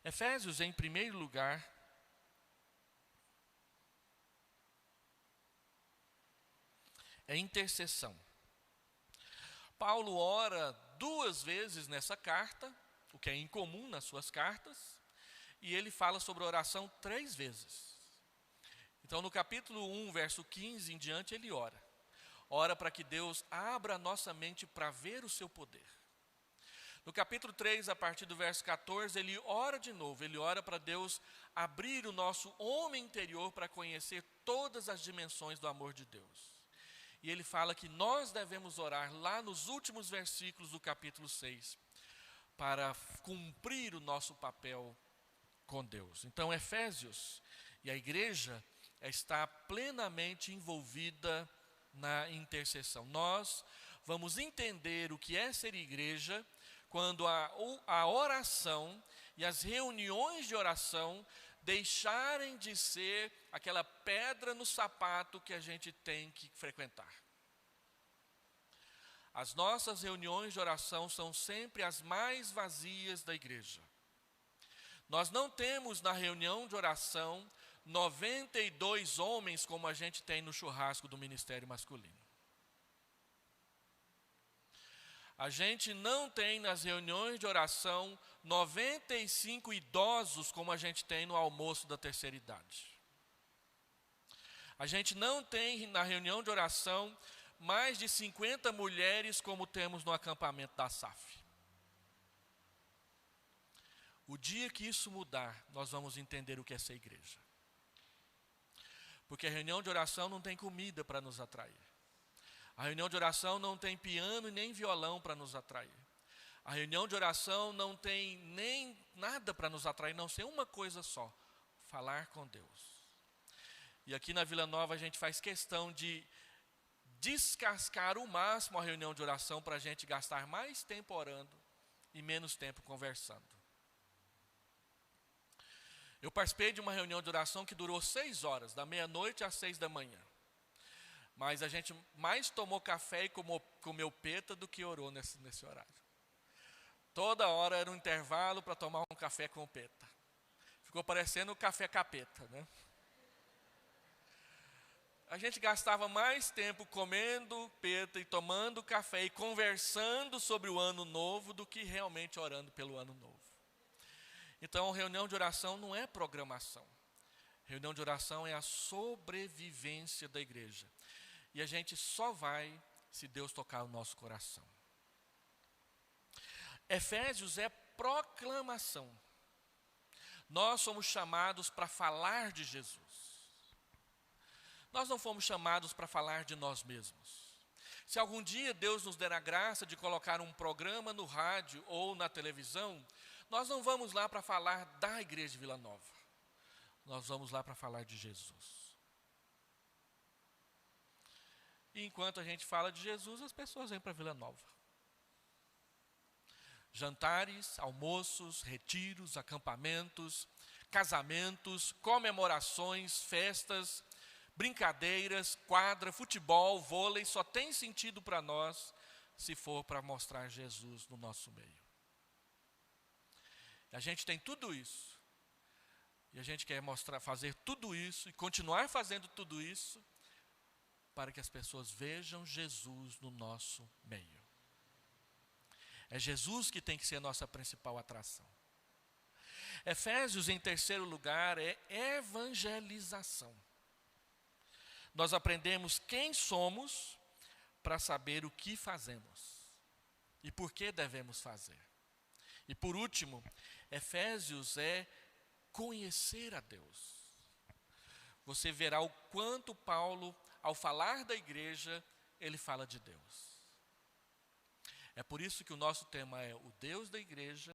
Efésios, em primeiro lugar, é intercessão. Paulo ora 2 vezes nessa carta, o que é incomum nas suas cartas, e ele fala sobre oração 3 vezes. Então, no capítulo 1, verso 15 em diante, ele ora. Ora para que Deus abra a nossa mente para ver o seu poder. No capítulo 3, a partir do verso 14, ele ora de novo. Ele ora para Deus abrir o nosso homem interior para conhecer todas as dimensões do amor de Deus. E ele fala que nós devemos orar lá nos últimos versículos do capítulo 6, para cumprir o nosso papel com Deus. Então, Efésios e a igreja está plenamente envolvida na intercessão. Nós vamos entender o que é ser igreja quando a oração e as reuniões de oração deixarem de ser aquela pedra no sapato que a gente tem que frequentar. As nossas reuniões de oração são sempre as mais vazias da igreja. Nós não temos na reunião de oração 92 homens como a gente tem no churrasco do ministério masculino. A gente não tem nas reuniões de oração 95 idosos como a gente tem no almoço da terceira idade. A gente não tem na reunião de oração mais de 50 mulheres como temos no acampamento da SAF. O dia que isso mudar, nós vamos entender o que é ser igreja. Porque a reunião de oração não tem comida para nos atrair. A reunião de oração não tem piano e nem violão para nos atrair. A reunião de oração não tem nem nada para nos atrair, não ser uma coisa só: falar com Deus. E aqui na Vila Nova a gente faz questão de descascar o máximo a reunião de oração para a gente gastar mais tempo orando e menos tempo conversando. Eu participei de uma reunião de oração que durou 6 horas, da meia-noite às 6 da manhã. Mas a gente mais tomou café e comeu peta do que orou nesse horário. Toda hora era um intervalo para tomar um café com peta. Ficou parecendo o café capeta, né? A gente gastava mais tempo comendo peta e tomando café e conversando sobre o ano novo do que realmente orando pelo ano novo. Então, reunião de oração não é programação. Reunião de oração é a sobrevivência da igreja. E a gente só vai se Deus tocar o nosso coração. Efésios é proclamação. Nós somos chamados para falar de Jesus. Nós não fomos chamados para falar de nós mesmos. Se algum dia Deus nos der a graça de colocar um programa no rádio ou na televisão, nós não vamos lá para falar da igreja de Vila Nova. Nós vamos lá para falar de Jesus. E enquanto a gente fala de Jesus, as pessoas vêm para Vila Nova. Jantares, almoços, retiros, acampamentos, casamentos, comemorações, festas, brincadeiras, quadra, futebol, vôlei, só tem sentido para nós se for para mostrar Jesus no nosso meio. A gente tem tudo isso. E a gente quer fazer tudo isso e continuar fazendo tudo isso para que as pessoas vejam Jesus no nosso meio. É Jesus que tem que ser a nossa principal atração. Efésios, em terceiro lugar, é evangelização. Nós aprendemos quem somos para saber o que fazemos e por que devemos fazer. E por último, Efésios é conhecer a Deus. Você verá o quanto Paulo, ao falar da igreja, ele fala de Deus. É por isso que o nosso tema é o Deus da igreja